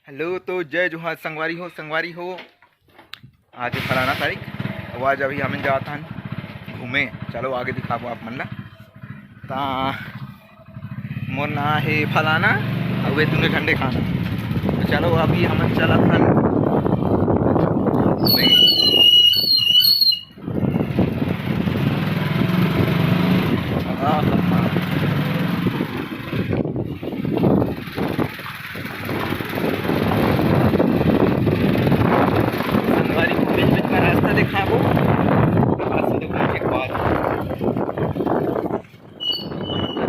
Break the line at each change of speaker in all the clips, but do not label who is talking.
Hello. तो जय जोहार संगवारी हो। आज फलाना तारीख वो आज अभी हमें जाता हन घूमे। चलो आगे दिखाबो आप मन ला। ता मोर ना है फलाना और वे तुम्हें ठंडे खाना। तो चलो अभी हम चला हन घूमे। रास्ता दिखाबो एक बार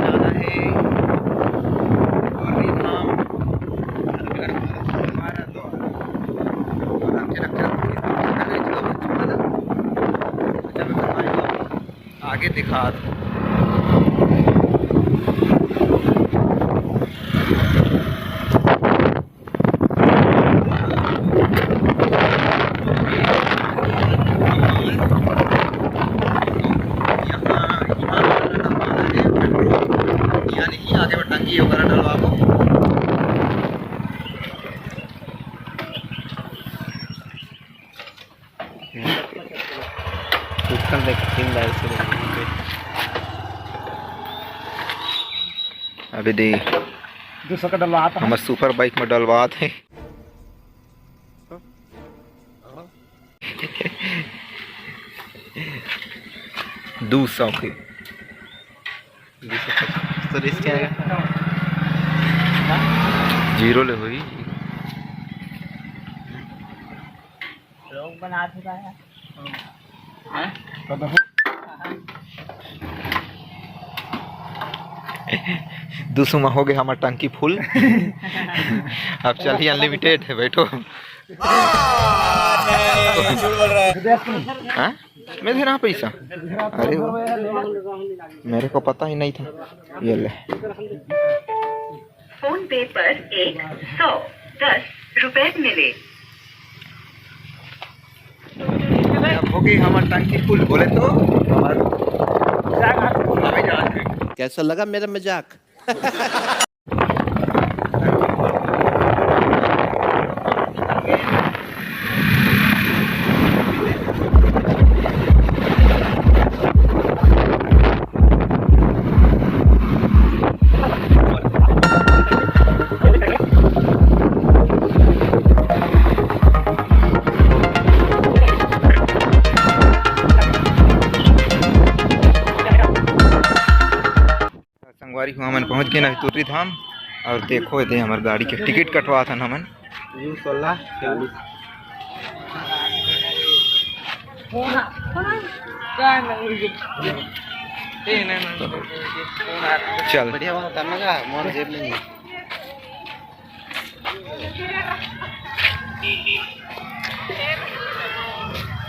जाना है गोरी धाम हमारा तो आगे दिखा दो। ये वगैरह डलवा को अभी दे
दूसरा का डलवा
हम सुपर बाइक में डलवात है। 200 के
तो रिस्क क्या है?
जीरो ले हुई
लोग बना चुका है।
दूसरा में हो गया हमारा टंकी फुल। अब चलिए अनलिमिटेड है बैठो। हाँ मैं दे रहा पैसा। अरे मेरे को पता ही नहीं था। ये ले
फोन पे पर 110 रुपए मिले।
अब हो गई हमारा टंकी फुल। बोले तो
कैसा लगा मेरा मजाक?
संगवारी हुआ हमन पहुँच गए ना तुर्री धाम। और देखो दे हमार गाड़ी के टिकट कटवा था हमन। चल
बढ़िया वहाँ करना का मोर जेब में नहीं।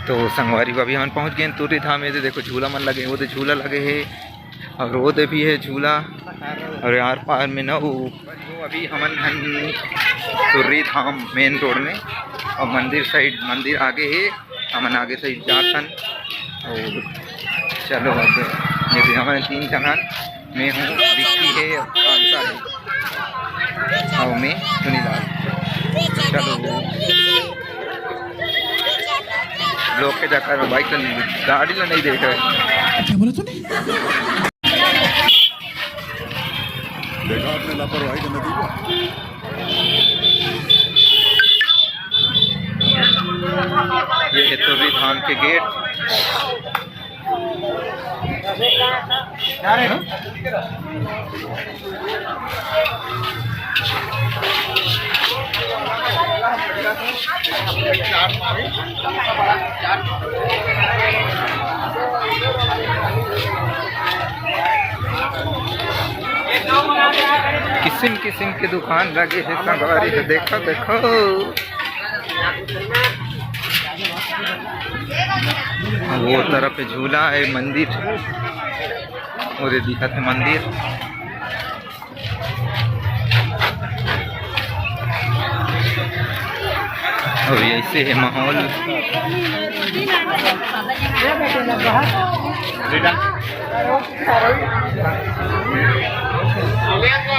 तो संगवारी को अभी हम पहुंच गए तुर्री धाम में। देखो झूला मन लगे, वो तो झूला लगे है और वो दे भी है झूला। और यार पार में ना वो अभी हमन तुर्री धाम मेन रोड में और मंदिर साइड मंदिर आगे है। हमन आगे साइड जातन। और चलो अब जैसे हमारे 3 जगह मैं हूँ, विक्की है और कांसा है और मैं सुनीलाल। चलो लोग के चक्कर में बाइक गाड़ी ला नहीं देख रहे।
क्या बोला तूने? देखा आपने लापरवाही का नतीजा।
ये है तुर्री धाम के गेट। किस्म किस्म के दुकान लगे है संगवारी। तो देखो देखो वो तरफ पे झूला है, मंदिर और दिखत है मंदिर। और ऐसे है माहौल।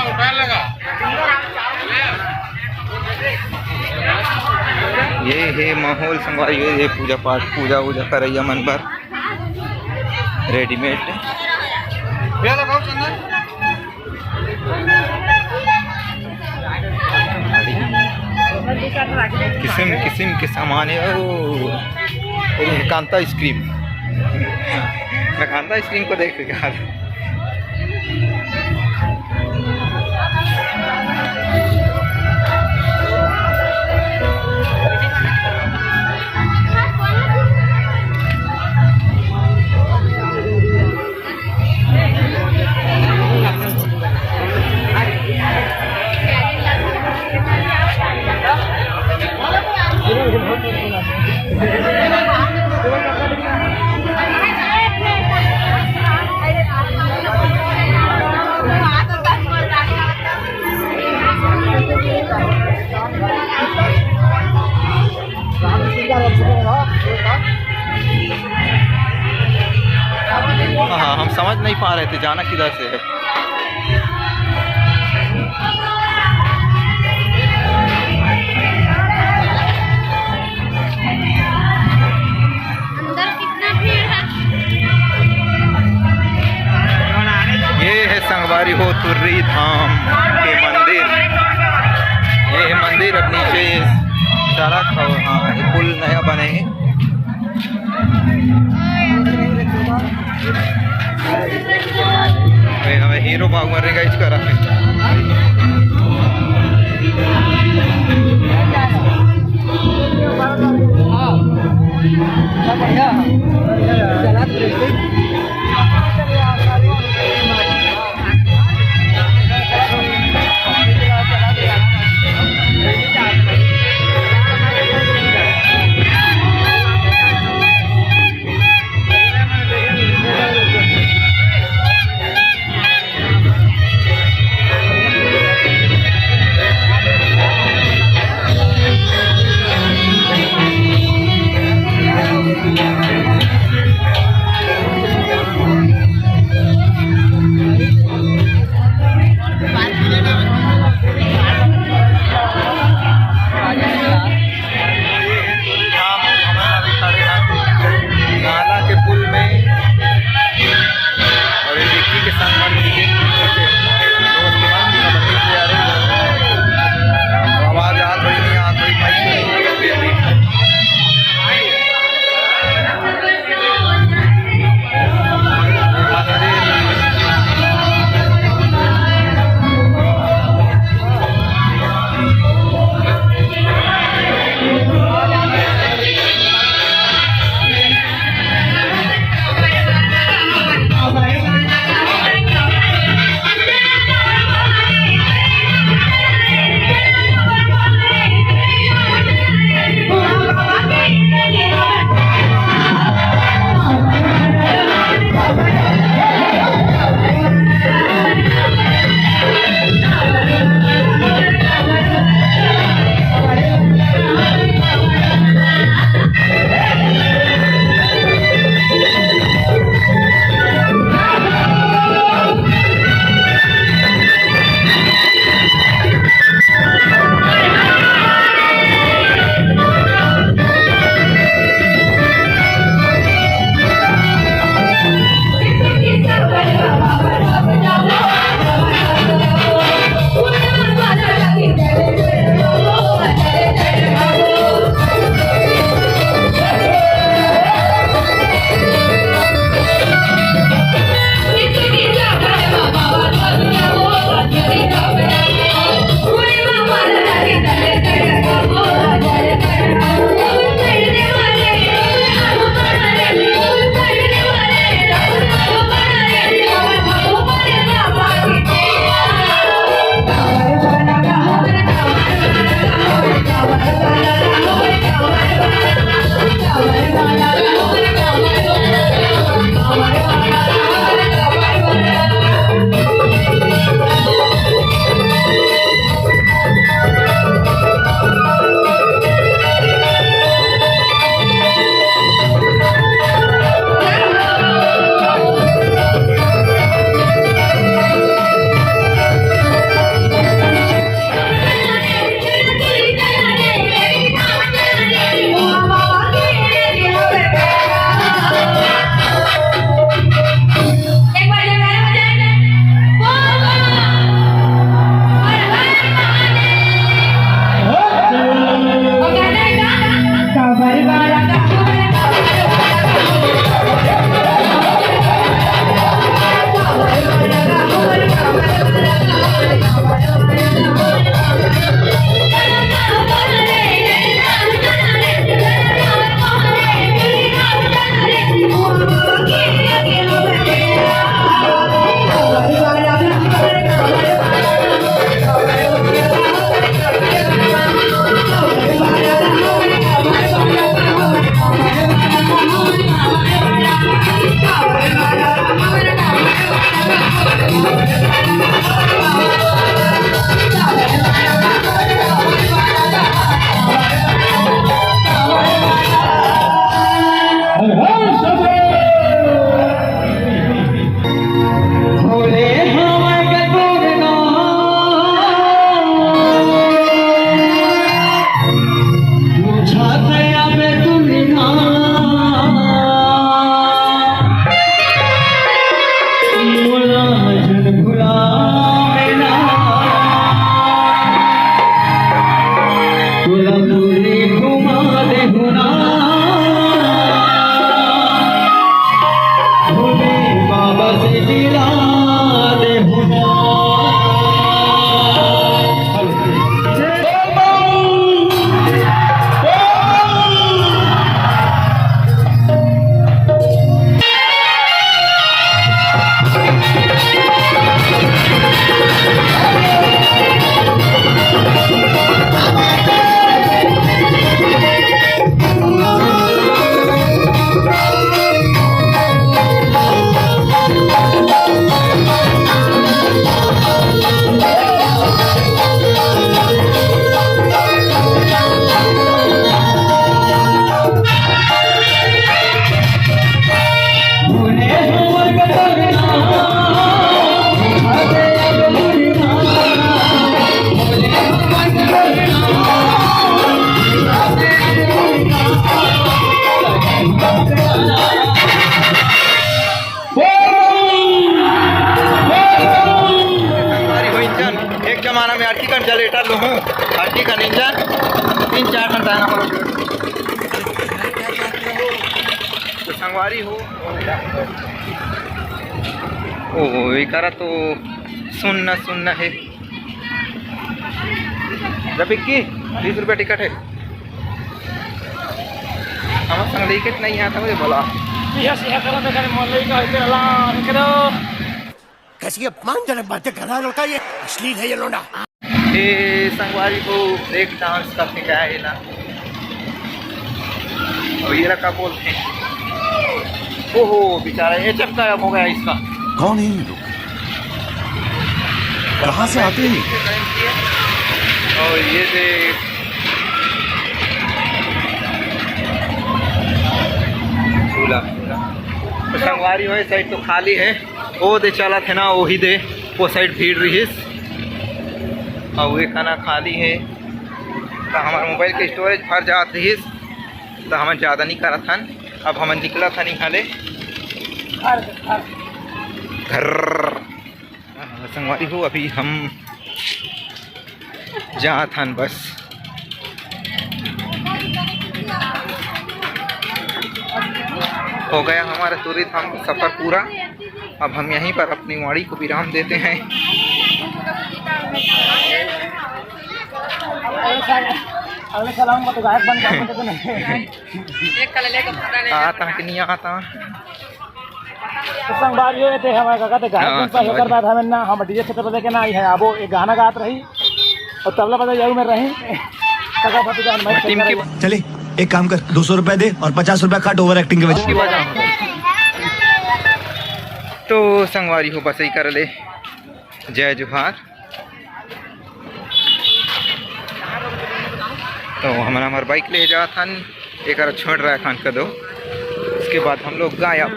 उठा लगा ये है माहौल संगवारी, ये पूजा पाठ पूजा वूजा करैया मन पर रेडीमेड। किस्म किस्म के सामान है। ओ कांता आइसक्रीम, मैं कांता आइसक्रीम को देख यार। हाँ, हम समझ नहीं पा रहे थे जाना किधर से है।
अंदर कितना भीड़ है।
ये है संगवारी हो तुर्री धाम के मंदिर। ये मंदिर अब नीचे सड़क और हाँ ये पुल नया बने हैं। हमें हीरो बाग मरेगा इसका देखी कर जलेटर लो हूँ हड्डी का निंजा 3-4 घंटा ना पड़ो तो संगवारी हो ओ ये करा तो सुनना है जब 20 रुपये टिकट है हमारे संग लेके नहीं आता मुझे बोला
कैसी अपमानजनक बातें कर रहा है लड़का, ये अश्लील है ये लोना।
ये संगवारी को ब्रेक डांस करने का है ना और ये रखा बोलते हैं ओहो बेचारा ये जब गायब हो गया इसका।
कौन है ये लोग, कहाँ से आते हैं?
और ये देख झूला तो संगवारी हो साइड तो खाली है वो दे चला थे ना वही दे वो साइड भीड़ रही और वे खाना खाली है तो हमारे मोबाइल के स्टोरेज भर जात रही तो हम ज़्यादा नहीं करा था अब हम निकला था निकाले घर संगवारी हो अभी हम जहाँ था बस हो गया हमारा तुरंत हम सफ़र पूरा। अब हम यहीं पर अपनी वाड़ी को विराम देते हैं।
अगले साल हम तो गायक बन गए
आता कि नहीं आता
तो संगवारी हो थे हमारे काका थे गायक बन पाए कर बात हमें ना हम डीजे क्षेत्र पर देखे ना आई है अब वो एक गाना गात रही और तबला बजा यही में रही काका भतीजा
चले एक काम कर, 200 रुपए दे और 50 रुपए काट ओवर एक्टिंग के वजह।
तो संगवारी हो बस ही कर ले जय जोहार। तो हमारा बाइक ले जा था एक छोड़ रहा है खान का दो उसके बाद हम लोग गायब।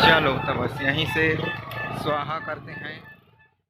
चलो तो बस यहीं से स्वाहा करते हैं।